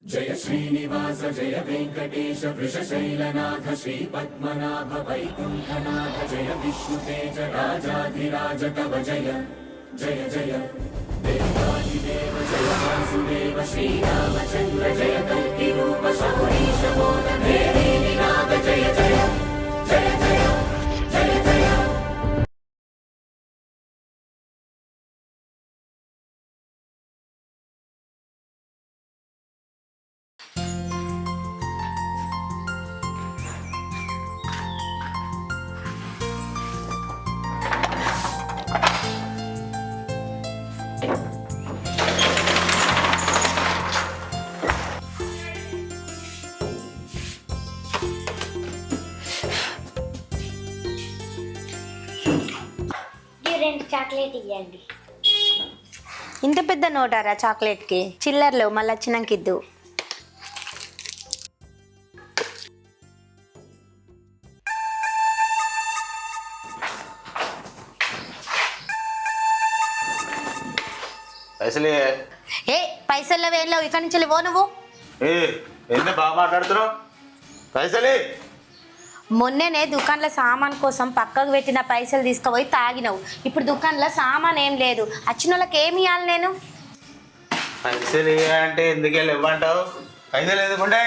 जय श्रीनिवास जय वेंकटेश वृषशैलनाथ श्रीपद्मनाभ वैकुंठनाथ जय विष्णुतेज राजाधिराज तव जय जय जय देवादिदेव जय वासुदेव श्रीरामचंद्र जय कल्कि रूप शौरीश बोध भेदी निनाद जय जय जय जय जय जय। చాక్లెట్ ఇవ్వండి. ఇంత పెద్ద నోటారా చాక్లెట్కి? చిల్లర్లు మళ్ళీ వచ్చినాక ఇద్దు. పైసలు ఏ పైసల్లో వేయలేవు, ఇక్కడి నుంచి పో నువ్వు. ఏంటి బాగా మాట్లాడుతున్నావు? పైసలే మొన్ననే దుకాణంలో సామాన్ కోసం పక్కకు పెట్టిన పైసలు తీసుకుపోయి తాగినావు. ఇప్పుడు దుకాణంలో సామాన్ ఏం లేదు. వచ్చిన వాళ్ళకి ఏమి ఇవ్వాలి నేను? పైసలు అంటే ఎందుకు వెళ్ళి ఇవ్వంటావు? పైసలు ఎందుకుంటే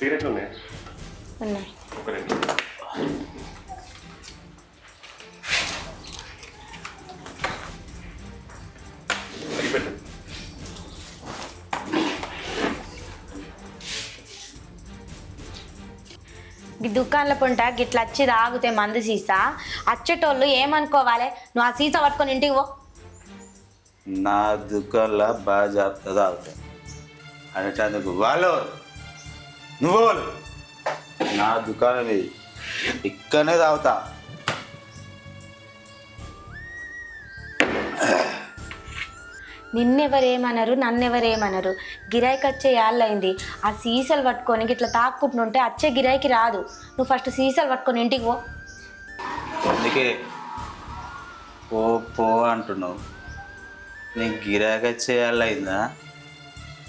సిగరెట్లు ఉన్నాయా? ఉన్నాయి. ఒక రెండు. పెట్టు. ఈ దుకాణంలో పుంట గిట్లా వచ్చి తాగితే మందు సీసా వచ్చేటోళ్ళు ఏమనుకోవాలి? నువ్వు ఆ సీసా పట్టుకొని ఇంటికి పో. నా దుకాణంలో బాగా జాగ్రత్తగా అవుతాయి అనేటందుకు వాళ్ళు నువ్వు నా దుకాణం ఇది, ఇక్కడనే తాగుతా. నిన్నెవరేమనరు, నన్నెవరేమనరు. గిరాయికి వచ్చే యాళ్ళయింది. ఆ సీసాలు పట్టుకొని ఇట్లా తాక్కుంటుంటే వచ్చే గిరాయికి రాదు. నువ్వు ఫస్ట్ సీసాలు పట్టుకొని ఇంటికి పో. అందుకే పో పో అంటున్నావు. నీకు గిరాక చేయాలైందా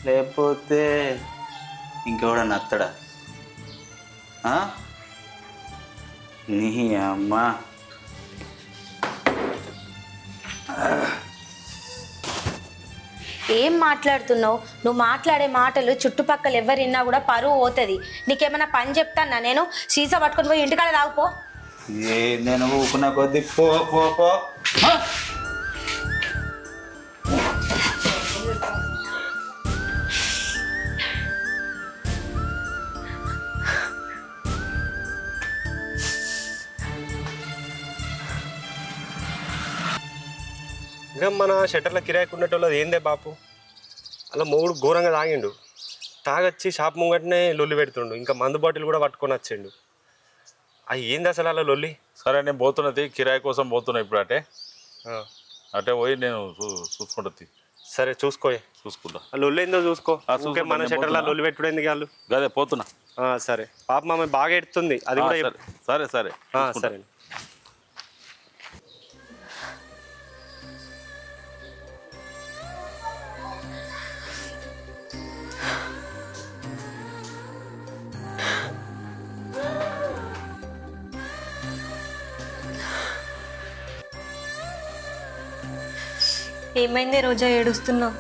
లేకపోతే ఇంకెవడ నత్తడా? నీ అమ్మ ఏం మాట్లాడుతున్నావు? నువ్వు మాట్లాడే మాటలు చుట్టుపక్కల ఎవరిన్నా కూడా పరువు పోతుంది. నీకేమైనా పని చెప్తానా నేను? సీసా పట్టుకొని పోయి ఇంటికాడ తాగుపో. నేను ఊకున్న కొద్ది పో పో పో. ఇంకా మన షట్టర్ల కిరాయికి ఉండేటోళ్ళది ఏందే బాపు, అలా మొగుడు ఘోరంగా తాగిండు. తాగొచ్చి షాప్ ముంగటనే లొల్లి పెడుతుండు. ఇంకా మందు బాటిల్ కూడా పట్టుకొని వచ్చిండు. అవి ఏంది అసలు అలా లొల్లి? సరే నేను పోతున్నది, కిరాయి కోసం పోతున్నా ఇప్పుడు. అటే పోయి నేను చూసుకుంటుంది. సరే చూసుకుంటా. ఆ లొల్లి ఏందో చూసుకో. మన షట్టర్ల లొల్లి పెట్టుడు ఎందుకు వాళ్ళు? అదే పోతున్నా. సరే పాప మామ బాగా ఎడుతుంది, అది కూడా. సరే సరే సరే. ఏమైంది రోజా, ఏడుస్తున్నావు?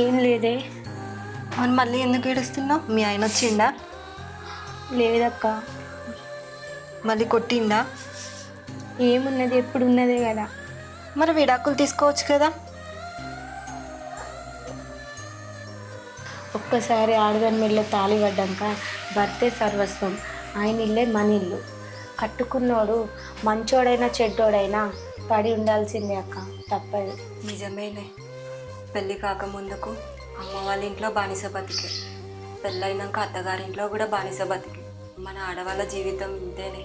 ఏం లేదే. మరి మళ్ళీ ఎందుకు ఏడుస్తున్నావు? మీ ఆయన వచ్చిండా? లేదక్క. మళ్ళీ కొట్టిండా? ఏమున్నది ఎప్పుడు ఉన్నదే కదా. మరి విడాకులు తీసుకోవచ్చు కదా. ఒక్కసారి ఆడదాని మెడలో తాళి పడ్డాక భర్తే సర్వస్వం. ఆయన ఇల్లే మన ఇల్లు. కట్టుకున్నోడు మంచోడైనా చెడ్డోడైనా పడి ఉండాల్సిందే అక్క, తప్పదు. నిజమేలే. పెళ్ళి కాకముందుకు అమ్మ వాళ్ళ ఇంట్లో బానిస బతికే, పెళ్ళైనాక అత్తగారింట్లో కూడా బానిస బతికే. మన ఆడవాళ్ళ జీవితం ఇంతేనే.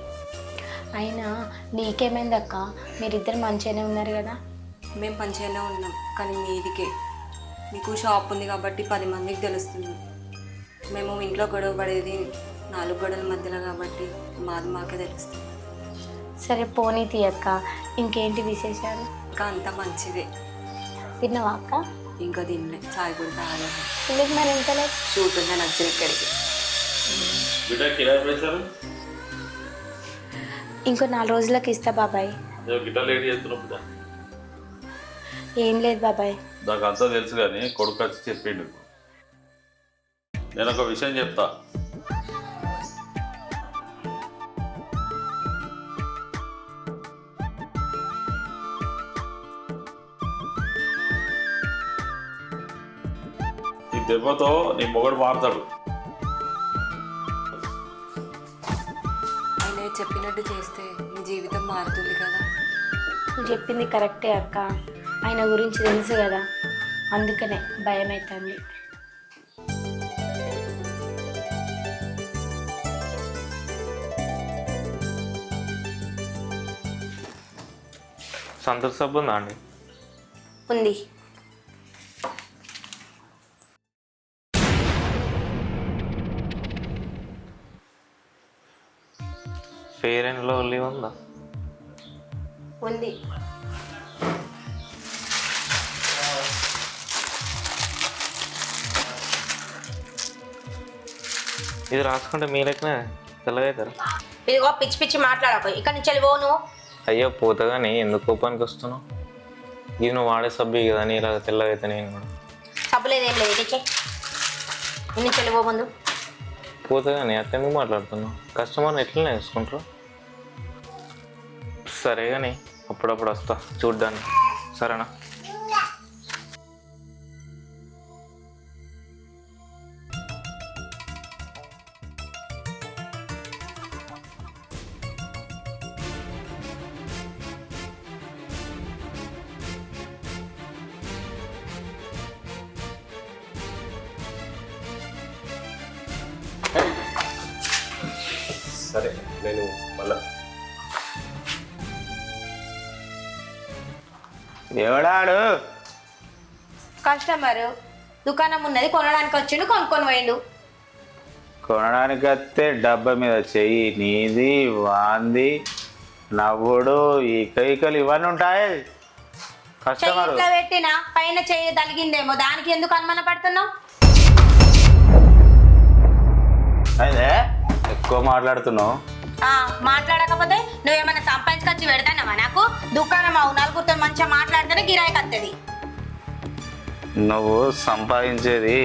అయినా నీకేమైందక్క? మీరిద్దరు మంచిగానే ఉన్నారు కదా. మేము మంచిగానే ఉన్నాం, కానీ మీదికే. మీకు షాప్ ఉంది కాబట్టి 10 మందికి తెలుస్తుంది. మేము ఇంట్లో గొడవ పడేది 4 గోడల మధ్యలో కాబట్టి మాది మాకే తెలుస్తుంది. సరే పోనీ తీయక్క, ఇంకేంటి విశేషాలు? ఇంకా అంత మంచిదే. తిన్నావా అక్క? ఇంకా తినలే, చాయ్ కూడా తాగలేదు. ఎందుకు మరి ఇంతలే? షూట్ ఉందా నచ్చిన ఇక్కడికి. బిడ్డ కిరాయి పైసలు ఇంకో 4 రోజులకు ఇస్తా బాబాయ్. గిట్ట లేట్ చేస్తున్నావు బిడ్డ. ఏం లేదు బాబాయ్. నాకు అంతా తెలుసు కానీ కొడుకు వచ్చి చెప్పిండు. నేను ఒక విషయం చెప్తా. ఈ దెబ్బతో నీ మొగడు మారుతాడు. ఆయన చెప్పినట్టు చేస్తే నీ జీవితం మారుతుంది కదా. నువ్వు చెప్పింది కరెక్టే అక్క. ఆయన గురించి తెలుసు కదా, అందుకనే భయం అవుతుంది. సంతూర్ సబ్బు ఉందా అండి? ఉంది. ఫెయిర్ అండ్ లవ్లీ ఉందా? ఉంది. ఇది రాసుకుంటే మీ లెక్కనే తెల్లగా అవుతారు. ఇదిగో పిచ్చి పిచ్చి మాట్లాడకు, ఇక్కడ నుంచి వెళ్ళి పోను. అయ్యో పోతా కానీ ఎందుకు కోపానికి వస్తున్నావు? ఇది నువ్వు వాడే సబ్బు కదా, నీ ఇలాగ తెల్లగా అయితే నేను కూడా. సబ్బు లేదు, ఏం లేదు. ఇచ్చే ఇన్ని నుంచి వెళ్ళి పో ముందు. పోతా కానీ అట్లా ఎందుకు మాట్లాడుతున్నావు? కస్టమర్ని ఎట్లనే వేసుకుంటారు? సరే కానీ అప్పుడప్పుడు వస్తా చూడ్డానికి, సరేనా? సరే నేను మళ్ళా. ఎవడాడు? కస్టమరు దుకాణం ఉన్నది, కొనడానికి వచ్చిండు, కొనుక్కొని పోయిండు. కొనడానికి వస్తే డబ్బా మీద చెయ్యి నీది వాంది నవ్వుడు ఈ కైకలు ఇవన్నీ ఉంటాయి. కస్టమర్ చెయ్యిట్లో పెట్టినా పైన చెయ్యి తలిగిందేమో, దానికి ఎందుకు అనుమాన పడుతున్నావు? అదే ఎక్కువ మాట్లాడుతున్నావు. మాట్లాడకపోతే నువ్వేమన్నా సంపాదించుకొచ్చి పెడతానమ్మా నాకు? దుకాణం అవు, నలుగురితో మంచిగా మాట్లాడితేనే గిరాయికి వస్తుంది. నువ్వు సంపాదించేది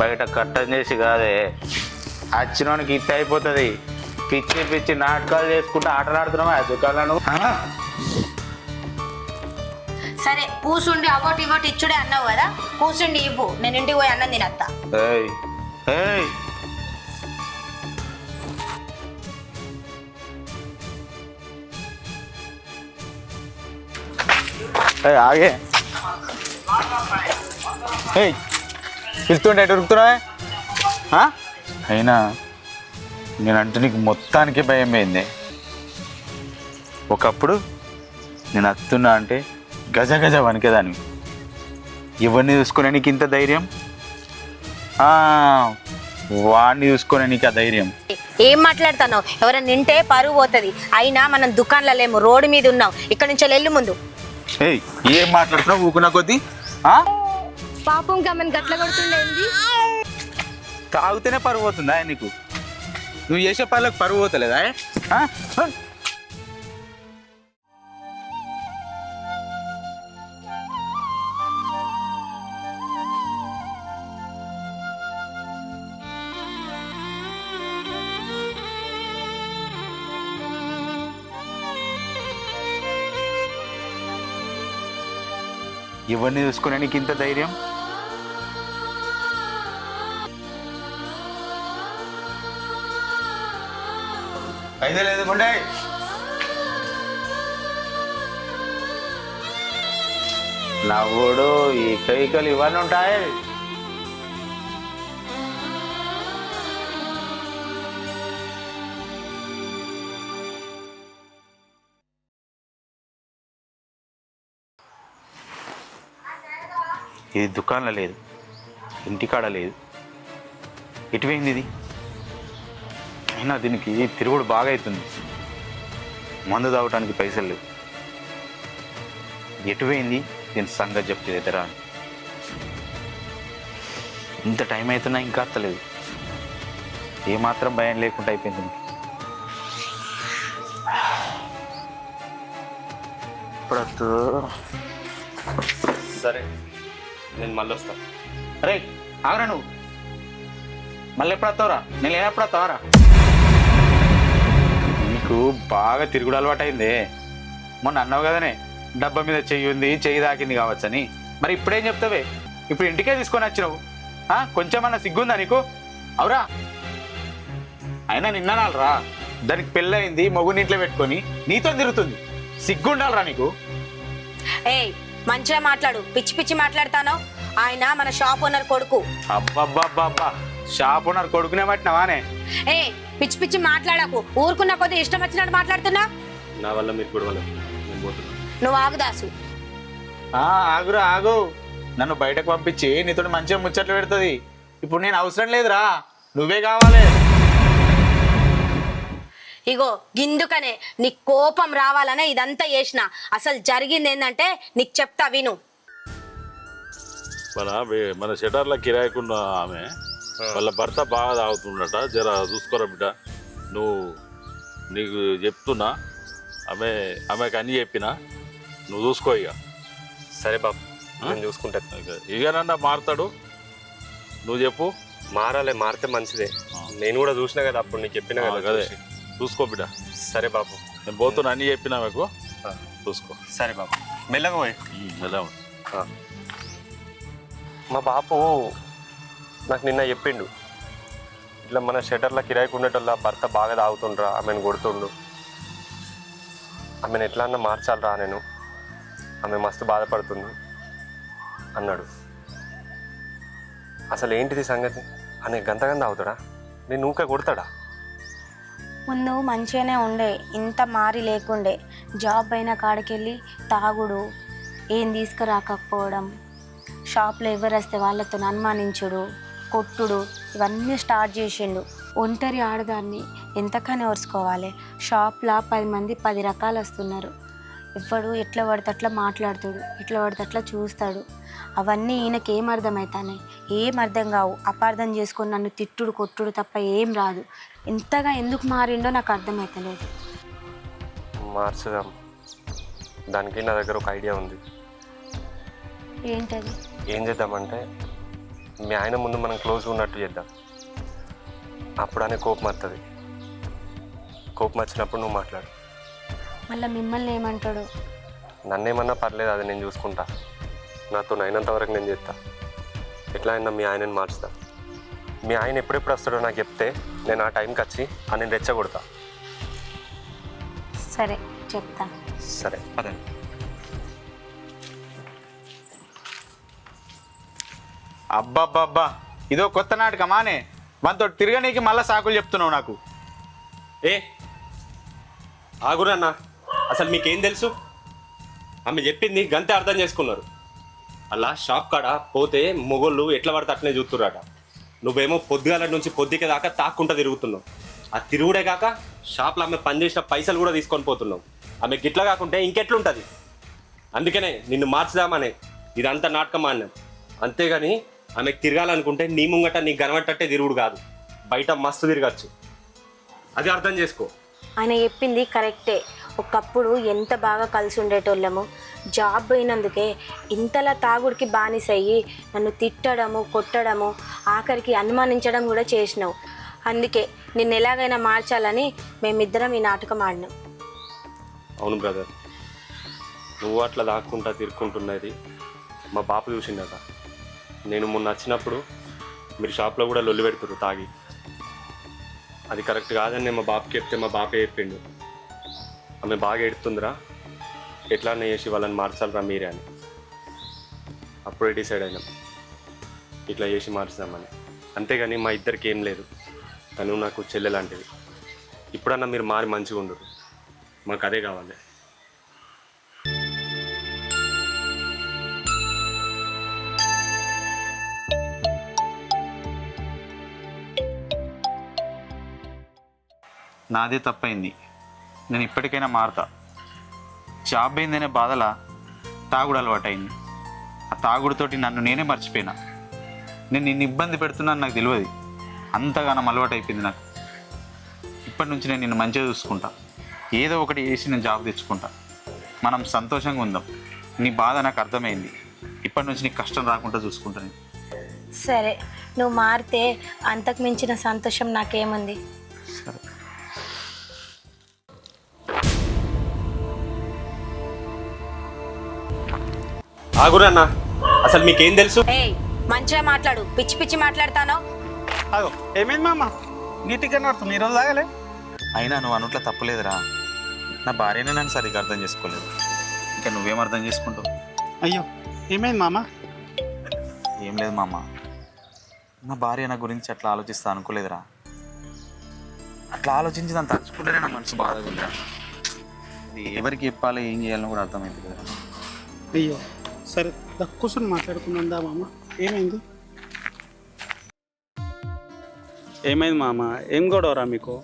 బయట కట్టం చేసి కాదే, వచ్చినోనికి ఇట్ అయిపోతుంది. పిచ్చి పిచ్చి నాటకాలు చేసుకుంటూ ఆటలు ఆడుతున్నావా దుకాణాలు? సరే కూసుండి అవోటి ఇవ్వటి ఇచ్చుడే అన్నావు కదా, కూసుండి ఇవ్వు, నేను ఇంటికి పోయి అన్నం తినత్తా. ఏయ్ ఏయ్ ఆగే పిలుస్తుంటే ఎటు ఉరుకుతున్నావే? అయినా నేనంటే నీకు మొత్తానికి భయం పోయింది. ఒకప్పుడు నేను వస్తున్నా అంటే గజ గజ వణికేదాన్ని. ఎవరిని చూసుకునే నీకు ఇంత ధైర్యం? వాడిని చూసుకునే నీకు ఆ ధైర్యం? ఏం మాట్లాడుతున్నావు? ఎవరైనా నింటే పరువు పోతుంది. అయినా మనం దుకాణంలో లేము, రోడ్డు మీద ఉన్నాం. ఇక్కడ నుంచి వెళ్ళు ముందు. ఏయ్ ఏం మాట్లాడుతున్నావు ఊకున్నా కొద్దీ? పాపం గమని గట్ల కొడుతుండేంది? తాగితేనే పరువు పోతుందా నీకు? నువ్వు చేసే పనులకు పరువు పోతలేదా? ఎవరిని చూసుకునే నీకు ఇంత ధైర్యం? అయితే లేదు కొండే నవ్వుడు ఈ కైకలు ఇవన్నీ ఉంటాయి. ఇది దుకాణంలో లేదు, ఇంటికాడ లేదు, ఎటువైంది ఇది? అయినా దీనికి తిరుగుడు బాగా అవుతుంది. మందు తాగటానికి పైసలు లేవు. ఎటువైంది దీని సంగతి చెప్తే ఎదరా. ఇంత టైం అవుతున్నా ఇంకా అత్తలేదు. ఏమాత్రం భయం లేకుండా అయిపోయింది దీనికి. ఇప్పుడు సరే నేను మళ్ళీ వస్తాను. అరే ఆగరా, నువ్వు మళ్ళీ ఎప్పుడు వస్తావురా? నేను లేనప్పుడు వస్తావరా? నీకు బాగా తిరుగుడు అలవాటు అయిందే. మొన్న అన్నావు కదనే డబ్బా మీద చెయ్యి ఉంది, చెయ్యి తాకింది కావచ్చని. మరి ఇప్పుడేం చెప్తావే? ఇప్పుడు ఇంటికే తీసుకొని వచ్చినావు. కొంచెమన్నా సిగ్గుందా నీకు? అవురా? అయినా నిన్ననాలరా దానికి పెళ్ళయింది, మొగుని ఇంట్లో పెట్టుకొని నీతో తిరుగుతుంది. సిగ్గుండాలరా నీకు? ఏయ్ మంచిగా మాట్లాడు, పిచ్చి పిచ్చి మాట్లాడతాను. ఆయన మన షాప్ ఓనర్ కొడుకు. అబ్బబ్బబ్బబ్బా, షాప్ ఓనర్ కొడుకునే పట్టినవానే? ఏ పిచ్చి పిచ్చి మాట్లాడకు, ఊరుకున్న కొద్ది ఇష్టం వచ్చినట్టు మాట్లాడుతున్నా. నా వల్ల మీరు కూడా నేను పోతున్నా. నువ్వు ఆగుదాసు. ఆగురా ఆగు. నన్ను బయటకు పంపించి నీతో మంచిగా ముచ్చట్లు పెడుతుంది. ఇప్పుడు నేను అవసరం లేదురా, నువ్వే కావాలి. ఇగో గిందుకనే నీకు కోపం రావాలనే ఇదంతా చేసిన. అసలు జరిగింది ఏంటంటే నీకు చెప్తా విను. మన షటర్ల కిరాయికున్న ఆమె వాళ్ళ భర్త బాగా తాగుతుండట. జర చూసుకోరా బిడ్డ. నీకు చెప్తున్నా, ఆమెకు అన్నీ చెప్పినా, నువ్వు చూసుకో ఇక. సరే బాబు, నేను చూసుకుంటా. ఇకనన్నా మారుతాడు, నువ్వు చెప్పు. మారితే మంచిదే. నేను కూడా చూసినా కదా అప్పుడు, నీకు చెప్పినా కదా. అదే చూసుకో బిడ్డ. సరే బాబు, నేను పోతున్నా, అన్నీ చెప్పినా మీకు చూసుకో. సరే బాబు, మెల్లగా పోయి. ఎలా మా బాపు నాకు నిన్న చెప్పిండు, ఇట్లా మన షటర్ల కిరాయికి ఉండేటోళ్ళ భర్త బాగా తాగుతుండ్రా, ఆమెను కొడుతుండు, ఆమెను ఎట్లా అన్నా మార్చాలరా నేను, ఆమె మస్తు బాధపడుతుంది అన్నాడు. అసలు ఏంటిది సంగతి? ఆమె గంతగంత అవుతాడా? నేను ఊకే కొడతాడా? ముందు మంచిగానే ఉండే, ఇంత మారి లేకుండే. జాబ్ అయిన కాడికెళ్ళి తాగుడు, ఏం తీసుకురాకపోవడం, షాప్లో ఎవరు వస్తే వాళ్ళతో అనుమానించుడు, కొట్టుడు, ఇవన్నీ స్టార్ట్ చేసిండు. ఒంటరి ఆడదాన్ని ఎంతకని ఓర్చుకోవాలి? షాప్లో 10 మంది 10 రకాలు వస్తున్నారు. ఎవ్వడు ఎట్లా పడితే అట్లా మాట్లాడుతాడు, ఎట్లా పడితే అట్లా చూస్తాడు. అవన్నీ ఈయనకి ఏం అర్థమవుతాయి? ఏం అర్థం కావు. అపార్థం చేసుకొని నన్ను తిట్టుడు కొట్టుడు తప్ప ఏం రాదు. ఇంతగా ఎందుకు మారిండో నాకు అర్థమవుతలేదు. మార్చుదాం, దానికి నా దగ్గర ఒక ఐడియా ఉంది. ఏంటది? ఏం చేద్దామంటే, మీ ఆయన ముందు మనం క్లోజ్గా ఉన్నట్టు చేద్దాం. అప్పుడు అనే కోపం వస్తుంది. కోపం వచ్చినప్పుడు నువ్వు మాట్లాడు. మళ్ళీ మిమ్మల్ని ఏమంటాడు? నన్నేమన్నా పర్లేదు, అది నేను చూసుకుంటా. నాతో అయినంత వరకు నేను చేస్తా. ఎట్లా అయినా మీ ఆయనని మార్చుతా. మీ ఆయన ఎప్పుడెప్పుడు వస్తాడో నాకు చెప్తే నేను ఆ టైంకి వచ్చి నేను రెచ్చగొడతా. సరే చెప్తా. సరే అదండి. అబ్బబ్బబ్బా, ఇదో కొత్త నాటకమానే. మనతో తిరగనీకి మళ్ళీ సాకులు చెప్తున్నావు నాకు. ఆగురన్నా, అసలు మీకేం తెలుసు? ఆమె చెప్పింది గంతే అర్థం చేసుకున్నారు. అలా షాప్ కాడ పోతే మొగోళ్ళు ఎట్లా పడితే అట్లనే చూస్తుర్రట. నువ్వేమో పొద్దుగాల నుంచి పొద్దుకే దాకా తాక్కుంటా తిరుగుతున్నావు. ఆ తిరుగుడే కాక షాప్లో ఆమె పనిచేసిన పైసలు కూడా తీసుకొని పోతున్నావు. ఆమె గిట్లా కాకుంటే ఇంకెట్లుంటుంది? అందుకనే నిన్ను మార్చుదామనే ఇదంతా నాటకమా అన్నాం. అంతేగాని ఆమెకు తిరగాలనుకుంటే నీ ముంగట నీ కనబట్టట్టే తిరుగుడు కాదు, బయట మస్తు తిరగచ్చు. అది అర్థం చేసుకో. ఆయన చెప్పింది కరెక్టే. ఒకప్పుడు ఎంత బాగా కలిసి ఉండేటోళ్ళము. జాబ్ అయినందుకే ఇంతలా తాగుడికి బానిసయ్యి నన్ను తిట్టడము, కొట్టడము, ఆఖరికి అనుమానించడం కూడా చేసినావు. అందుకే నిన్ను ఎలాగైనా మార్చాలని మేమిద్దరం ఈ నాటకం ఆడినాం. అవును బ్రదర్, నువ్వు అట్లా దాక్కుంటా తిరుక్కుంటున్నది మా బాపు చూసిండట. నేను మొన్న వచ్చినప్పుడు మీరు షాప్లో కూడా లొల్లి పెడుతున్నారు తాగి. అది కరెక్ట్ కాదని నేను మా బాపుకి చెప్తే మా బాపే చెప్పిండు, ఆమె బాగా ఎడుతుందిరా, ఎట్లా చేసి వాళ్ళని మార్చాలరా మీరే అని. అప్పుడే డిసైడ్ అయినాం ఇట్లా చేసి మార్చుదామని. అంతేగాని మా ఇద్దరికి ఏం లేదు, తను నాకు చెల్లె లాంటిది. ఇప్పుడన్నా మీరు మారి మంచిగా ఉండరు, మాకు అదే కావాలి. నాదే తప్పైంది, నేను ఇప్పటికైనా మారుతా. జాబ్ అయిందనే బాధల తాగుడు అలవాటైంది. ఆ తాగుడుతోటి నన్ను నేనే మర్చిపోయినా. నేను నిన్ను ఇబ్బంది పెడుతున్నాను నాకు తెలియదు, అంతగానం అలవాటు అయిపోయింది నాకు. ఇప్పటి నుంచి నేను నిన్ను మంచిగా చూసుకుంటా, ఏదో ఒకటి చేసి నేను జాబ్ తెచ్చుకుంటా. మనం సంతోషంగా ఉందాం. నీ బాధ నాకు అర్థమైంది, ఇప్పటి నుంచి నీకు కష్టం రాకుండా చూసుకుంటాను. సరే, నువ్వు మారితే అంతకు మించిన సంతోషం నాకేముంది. సరే. ఆగురన్నా, అసలు మీకేం తెలుసు? ఏయ్, మంచిగా మాట్లాడు, పిచ్చి పిచ్చి మాట్లాడతానో. అదో ఏమైంది మామ, నీట్గా నడుతుంది, ఈరోజు తాగలే? అయినా నువ్వు అనుట్లా తప్పలేదురా. నా భార్యనే నన్ను సరిగ్గా అర్థం చేసుకోలేదు, ఇంకా నువ్వేం అర్థం చేసుకుంటావు? అయ్యో ఏమైంది మామ? ఏం లేదు మామ, నా భార్య నా గురించి అట్లా ఆలోచిస్తా అనుకోలేదురా. అట్లా ఆలోచించి దాన్ని తలుచుకుంటేనే నా మనసు బాధగా ఉందా. అది ఎవరికి చెప్పాలి, ఏం చేయాలని కూడా అర్థమైంది కదా. అయ్యో సరే, కూర్చొని మాట్లాడుకుందా మామ. ఏమైంది? ఏమైంది మామ? ఏం గొడవరా మీకు?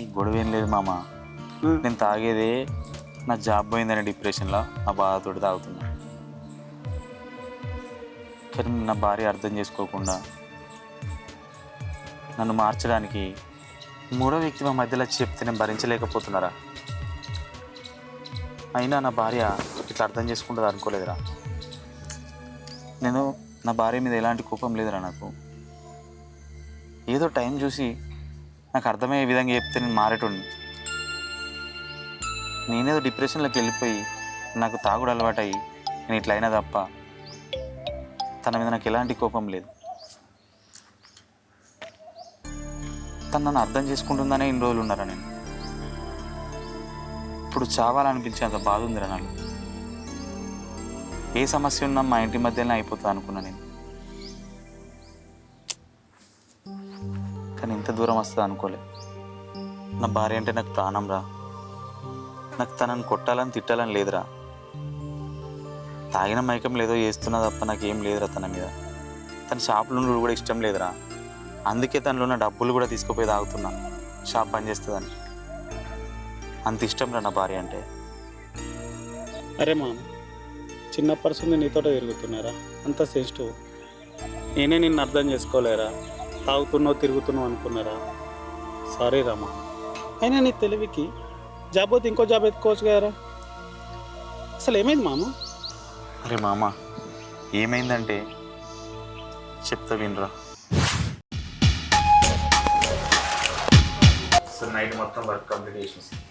ఈ గొడవ ఏం లేదు మామ, నేను తాగేదే నా జాబ్ పోయిందనే డిప్రెషన్లో ఆ బాధతోటి తాగుతున్నా. కానీ నా భార్య అర్థం చేసుకోకుండా నన్ను మార్చడానికి మూడో వ్యక్తి మా మధ్యలో చెప్తే నేను భరించలేకపోతున్నారా. అయినా నా భార్య ఇట్లా అర్థం చేసుకుంటుంది అనుకోలేదురా. నేను నా భార్య మీద ఎలాంటి కోపం లేదురా నాకు. ఏదో టైం చూసి నాకు అర్థమయ్యే విధంగా చెప్తే నేను మారేటోడిని. నేనేదో డిప్రెషన్లోకి వెళ్ళిపోయి నాకు తాగుడు అలవాటయ్యి నేను ఇట్లా అయినా తప్ప తన మీద నాకు ఎలాంటి కోపం లేదు. తను నన్ను అర్థం చేసుకుంటుందనే ఇన్ని రోజులు ఉన్నారా నేను. ఇప్పుడు చావాలనిపించేంత బాధ ఉందిరా నాకు. ఏ సమస్య ఉన్నా మా ఇంటి మధ్యలోనే అయిపోతుంది అనుకున్నా నేను. కానీ ఇంత దూరం వస్తుంది అనుకోలే. నా భార్య అంటే నాకు ప్రాణం రా. నాకు తనని కొట్టాలని తిట్టాలని లేదురా. తాగిన మైకం లేదో చేస్తున్నా తప్ప నాకేం లేదురా తన మీద. తన షాపులో నుండి కూడా ఇష్టం లేదురా. అందుకే తనలో ఉన్న డబ్బులు కూడా తీసుకుపోయి తాగుతున్నా, షాప్ బంద్ చేస్తుందని. అంత ఇష్టం రా నా భార్య అంటే. అరే మామ, చిన్న పర్సన్ నీతోటే తిరుగుతున్నారా? అంత సెన్సిటివ్. నేనే నిన్ను అర్థం చేసుకోలేరా? తాగుతున్నావు తిరుగుతున్నావు అనుకున్నారా? సారీ రా మామ. అయినా నీ తెలివికి జాబ్ పోతే ఇంకో జాబ్ ఎత్తుకోవచ్చు కదరా. అసలు ఏమైంది మామ? అరే మామ, ఏమైందంటే చెప్తా వినరా. సార్ నైట్ మొత్తం వర్క్ కంప్లీట్ చేసిన.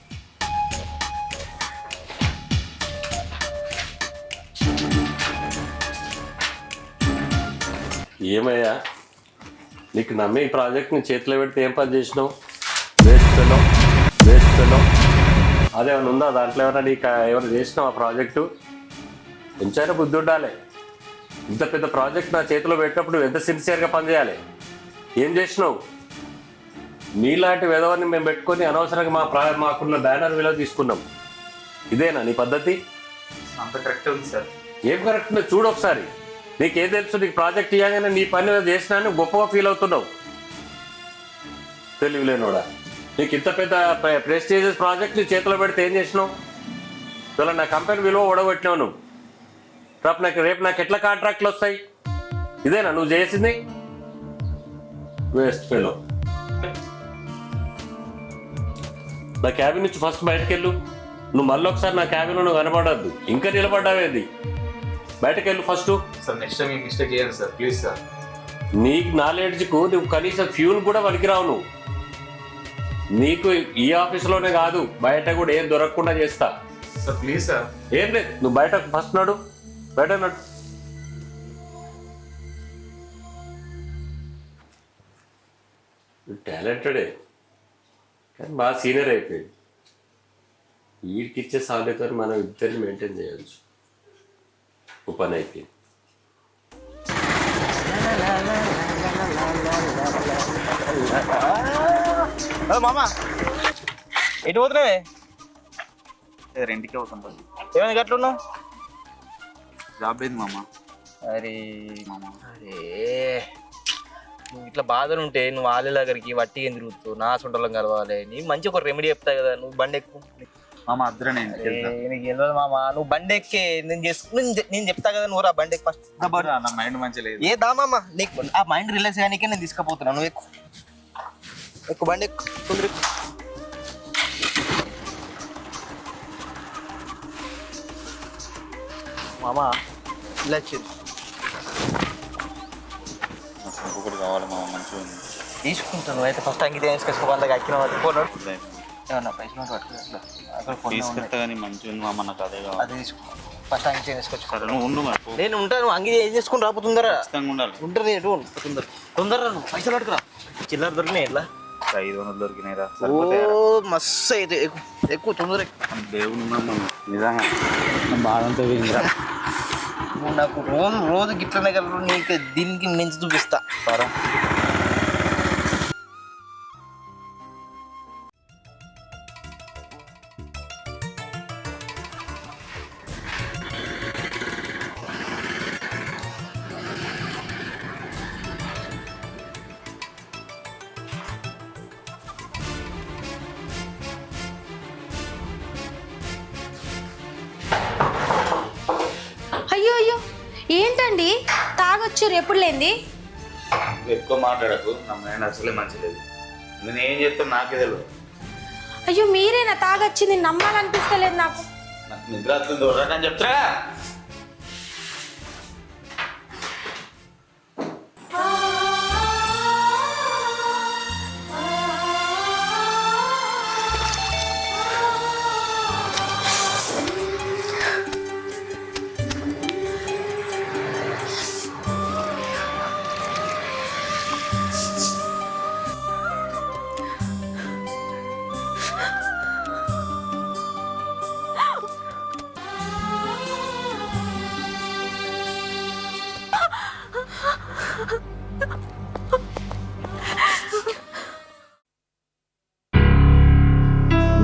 ఏమయ్యా, నీకు నమ్మే ఈ ప్రాజెక్ట్ని చేతిలో పెడితే ఏం పని చేసినావు? వేస్ట్ అదేమన్నా ఉందా? దాంట్లో ఏమైనా నీకు ఏమైనా చేసినావు? ఆ ప్రాజెక్టు కొంచెమైనా బుద్ధి ఉండాలి. ఇంత పెద్ద ప్రాజెక్ట్ నా చేతిలో పెట్టినప్పుడు ఎంత సిన్సియర్గా పనిచేయాలి. ఏం చేసినావు? నీలాంటి విధవాన్ని మేము పెట్టుకొని అనవసరంగా మాకున్న బ్యానర్ విలువ తీసుకున్నాం. ఇదేనా నీ పద్ధతి? అంత కరెక్ట్ ఉంది సార్. ఏం కరెక్ట్ ఉందో చూడు ఒకసారి. నీకేం తెలుసు? నీకు ప్రాజెక్ట్ ఇవ్వగానే నీ పని చేసినా గొప్పగా ఫీల్ అవుతున్నావు. తెలివిలేనోడా, నీకు ఇంత పెద్ద ప్రెస్టీజియస్ ప్రాజెక్ట్ నీ చేతిలో పెడితే ఏం చేసినావు? ఇవాళ నా కంపెనీ విలువ ఓడగొట్టినావు నువ్వు. రేపు నాకు ఎట్లా కాంట్రాక్ట్లు వస్తాయి? ఇదేనా నువ్వు చేసింది? Waste fellow. నా క్యాబిన్ నుంచి ఫస్ట్ బయటకు వెళ్ళు. నువ్వు మళ్ళీ ఒకసారి నా క్యాబిన్లో నువ్వు కనపడద్దు. ఇంకా నిలబడ్డావేది? బయటకు వెళ్ళు ఫస్ట్. సార్ నెక్స్ట్ టైం ఈ మిస్టేక్ చేయండి సార్, ప్లీజ్ సార్. నీ నాలెడ్జ్కు నువ్వు కనీసం ఫ్యూల్ కూడా పనికిరావు నువ్వు. నీకు ఈ ఆఫీస్లోనే కాదు బయట కూడా ఏం దొరకకుండా చేస్తా సార్ ప్లీజ్ సార్. ఏం లేదు, నువ్వు బయట ఫస్ట్ నడు, బయట నడు. టాలెంటెడే కానీ బాగా సీనియర్ అయిపోయాడు. వీడికి ఇచ్చే సాధ్యత మనం ఇద్దరిని మెయింటైన్ చేయవచ్చు. ఓ పని అయిపోయింది. మామ ఎటు పోతున్నావే? రెండుకే అవుతుంది. ఏమైంది గట్లున్నావు? జాబ్ అయింది మామ. అరే అరే నువ్వు ఇట్లా బాధలు ఉంటే నువ్వు వాళ్ళ దగ్గరికి వట్టి ఏం తిరుగుతావు? నా సొంటలం కలవాలి. నీ మంచి ఒక రెమెడీ చెప్తా కదా, నువ్వు బండి ఎక్కు. మామ అద్దరే నేను నీకు తెలియదు మామ, నువ్వు బండి ఎక్కే నేను చెప్తా కదా, నువ్వు రా బండి ఎక్కి ఫస్ట్. నా మైండ్ మంచిగా లేదు. ఏ దా మామ, నీకు ఆ మైండ్ రిలాక్స్ కానీ నేను తీసుకుపోతున్నా. నువ్వు ఎక్కు ఎక్కు బండి ఎక్కు తొందర ఎక్కు. మామ ఇలా వచ్చేది ఒకటి కావాలి మామ, మంచిగా ఉంది. తీసుకుంటాను అయితే ఫస్ట్ అంగితే తీసుకొచ్చుకో. వాళ్ళకి అక్కిన వాళ్ళు పోనాడు ఏమన్నా పైసలు పట్టుకో. తీసుకెళ్తా కానీ మంచిగా ఉంది మామ, నాకు అదే కావాలి. అది తీసుకో ఫస్ట్ అంగితే తీసుకొచ్చు. సరే నువ్వు ఉండు మరి. నేను ఉంటాను, అంగి ఏం చేసుకుని రాబోతుందరా? ఖచ్చితంగా ఉండాలి. ఉంటుంది ఎటు తొందరరా నువ్వు పైసలు పట్టుకురా. చిల్లర దొరికినాయి ఎట్లా? 500 దొరికినాయిరా. ఓ మస్తు అయితే ఎక్కువ ఎక్కువ తొందర దేవుడు నిజంగా బాధంతో పోయిందిరా. నువ్వు నాకు రోజు గిట్లనే కలరు, నీకు దీనికి మించి చూపిస్తా. సరే అయ్యో అయ్యో ఏంటండి తాగొచ్చారు? ఎప్పుడు లేంది? ఎక్కువ మాట్లాడకు, నా మైండ్ అసలే మంచిలేదు. నేను ఏం చెప్తాను నాకే తెలియదు. అయ్యో మీరేనా తాగొచ్చింది? నమ్మాలనిపిస్తలేదు నాకు. నాకు నిద్ర వస్తుంది అని చెప్తారా?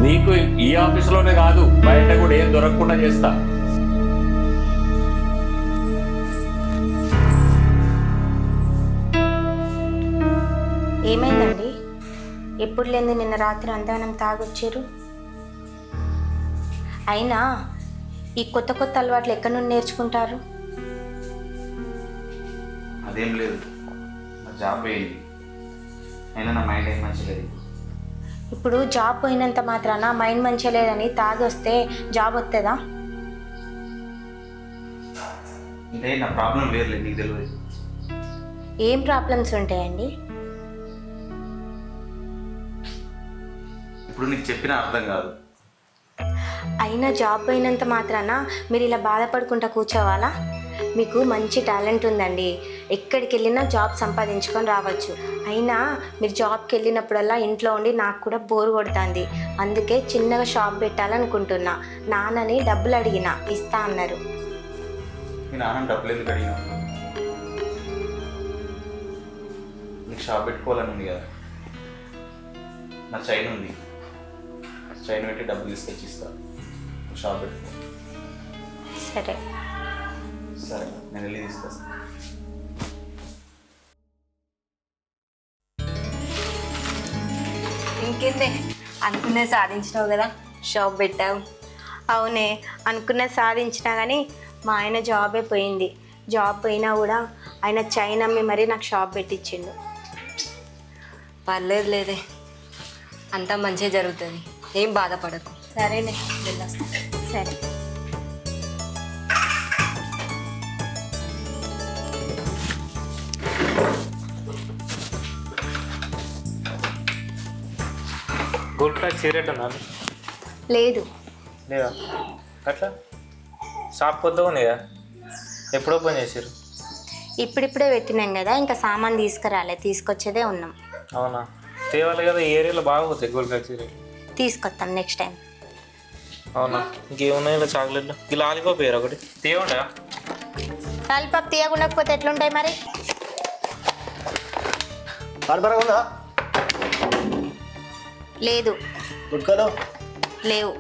నీకు ఈ ఆఫీసులోనే కాదు, బయట కూడా ఏం దొరకకుండా చేస్తా. ఏమైందండి? ఎప్పుడు లేని నిన్న రాత్రి అంతగానం తాగొచ్చారు? అయినా ఈ కొత్త కొత్త అలవాట్లు ఎక్కడి నుండి నేర్చుకుంటారు? అదేం లేదు, నా జాబ్ అయింది, అయినా నా మైండ్ ఏం మంచిగా లేదు. ఇప్పుడు జాబ్ పోయినంత మాత్రాన మైండ్ మంచిగా లేదని తాగి వస్తే జాబ్ వస్తుందా? అంటే నా ప్రాబ్లం లేదు, నీకు తెలియదు. ఏం ప్రాబ్లమ్స్ ఉంటాయండి? ఇప్పుడు నీకు చెప్పిన అర్థం కాదు. అయినా జాబ్ పోయినంత మాత్రాన మీరు ఇలా బాధపడుకుంటా కూర్చోవాలా? మీకు మంచి టాలెంట్ ఉందండి, ఎక్కడికి వెళ్ళినా జాబ్ సంపాదించుకొని రావచ్చు. అయినా మీరు జాబ్కి వెళ్ళినప్పుడల్లా ఇంట్లో ఉండి నాకు కూడా బోర్ కొడుతుంది, అందుకే చిన్నగా షాప్ పెట్టాలనుకుంటున్నా. నాన్నని డబ్బులు అడిగినా, ఇస్తా అన్నారు. మీ నాన్న డబ్బులు ఎందుకు అడిగినా? నీకు షాప్ పెట్టుకోవాలని ఉంది కదా, నా చైన్ ఉంది, చైన్ పెట్టి డబ్బులు తీసుకొచ్చి ఇస్తా, షాప్ పెట్టుకో. సరే సరే నేను వెళ్ళి తీసుకొస్తాను. ఇంకేందే అనుకునే సాధించినావు కదా, షాప్ పెట్టావు. అవునే, అనుకున్నది సాధించినా కానీ మా ఆయన జాబే పోయింది. జాబ్ పోయినా కూడా ఆయన చైన్ అమ్మి మరీ నాకు షాప్ పెట్టించిండు. పర్లేదు లేదే, అంతా మంచిగా జరుగుతుంది, ఏం బాధపడకు. సరేనే, వెళ్ళొస్తా. సరే. గోల్డ్ ప్యాక్ సిగరెట్ ఉన్నాను లేదు. లేదా అట్లా షాప్ కొత్తగా ఉంది కదా, ఎప్పుడు ఓపెన్ చేశారు? ఇప్పుడిప్పుడే పెట్టినాం కదా, ఇంకా సామాన్ తీసుకురాలే, తీసుకొచ్చేదే ఉన్నాం. అవునా, తేవాలి కదా, ఈ ఏరియాలో బాగా పోతాయి గోల్గప్పు చీరలు. తీసుకొస్తాం నెక్స్ట్ టైం. అవునా? ఇంకేమున్నాయి ఇలా చాక్లెట్లు? ఈ లాలీపాప్ వేరు ఒకటి తేవండా? లాలిపాప్ తీయకుండకపోతే ఎట్లుంటాయి మరి? ఉందా? లేదు. గుట్కలు లేవు.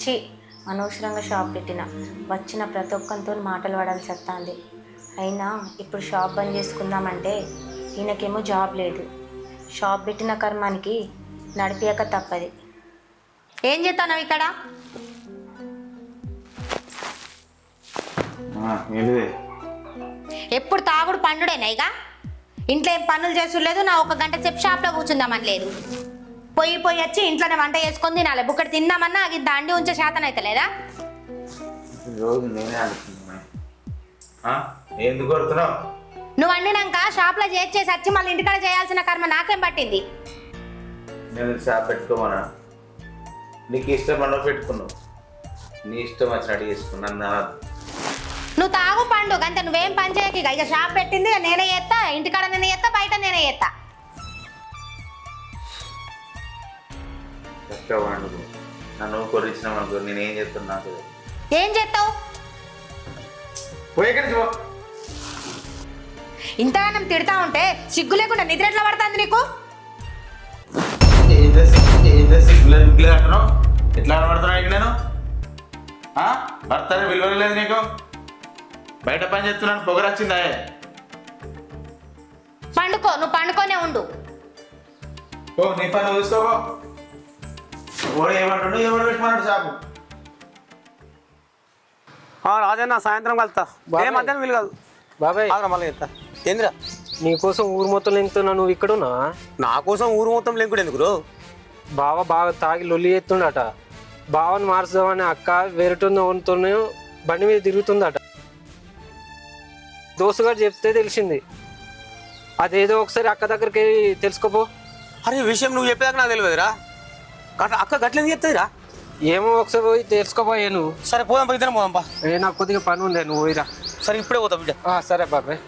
ఛీ, అనవసరంగా షాప్ పెట్టిన. వచ్చిన ప్రతి ఒక్కరితో మాటలు పడాల్సి వస్తుంది. అయినా ఇప్పుడు షాప్ బంద్ చేసుకుందామంటే ఈయనకేమో జాబ్ లేదు. షాప్ పెట్టిన కర్మానికి నడిపియక తప్పది. ఏం చేస్తావు ఇక్కడ? ఎప్పుడు తాగుడు పండుడేనా? ఇక ఇంట్లో ఏం పనులు చేసులేదు. నా ఒక గంట సేపు షాప్లో కూర్చుందామని లేదు. పొయ్యి వచ్చి ఇంట్లోనే వంట చేసుకొని తినాలి. బుక్కటి తిందామన్నా అది దండి ఉంచే శాతం అయితే లేదా? రోజు నేనే అనుకుంటున్నా. ఎందుకు కొడుతున్నావు? నువ్వు వండినాక షాప్లో చేసి వచ్చి మళ్ళీ ఇంటికాడ చేయాల్సిన కర్మ నాకేం పట్టింది? నేను షాప్ పెట్టుకోమన్నా? నీకు ఇష్టం అన్న పెట్టుకున్నావు, నీ ఇష్టం వచ్చినట్టు చేసుకున్నా. నువ్వు తాగు పండు అంతే. నువ్వేం పని చేయక ఇక షాప్ పెట్టింది నేనే చేస్తా, ఇంటికాడ నేనే చేస్తా, బయట నేనే చేస్తా. చక్కవాడు నన్ను కొరిచ్చినాం అనుకో, నేనేం చేస్తాను నాకు. ఏం చేస్తావు? ఇంతగానం తిడతా ఉంటే సిగ్గు లేకుండా నిద్ర ఎట్లా పడుతుంది నీకు? ఎట్లా పడుతున్నావు ఇక? నేను భర్తనే విలువలేదు నీకు. బయట పని చేస్తున్నాను, పొగరొచ్చిందా? పండుకో, నువ్వు పండుకోనే ఉండు. ఓ నీ పని చూసుకోకో. ఓడే ఏమంటాడు, ఎవరు పెట్టమన్నాడు షాపు? రాజన్న సాయంత్రం కలుతా. ఏ మధ్యాహ్నం వీలు కాదు బాబాయ్. మళ్ళీ చెప్తా. ఏంద్రా నీకోసం ఊరు మొత్తం లెంకుతున్నా, నువ్వు ఇక్కడున్నా? నా కోసం ఊరు మొత్తం లెంకుడు ఎందుకు? బావ బాగా తాగి లొల్లి చేస్తుండట. బావని మార్చుదామని అక్క వేరేటోతో బండి మీద తిరుగుతుందట. దోస్తుగారు చెప్తే తెలిసింది. అదేదో ఒకసారి అక్క దగ్గరికి తెలుసుకోపో. అరే విషయం నువ్వు చెప్పేదాకా నాకు తెలియదురా. అక్క గట్లని చెప్తాదిరా. ఏమో ఒకసారి పోయి తెలుసుకోపోయా నువ్వు. సరే పోదాం, ఇద్దరం పోదాంపా. నాకు కొద్దిగా పని ఉంది, నువ్వు పోయిరా. సరే ఇప్పుడే పోతాం బిడ్డ. సరే బాబాయ్.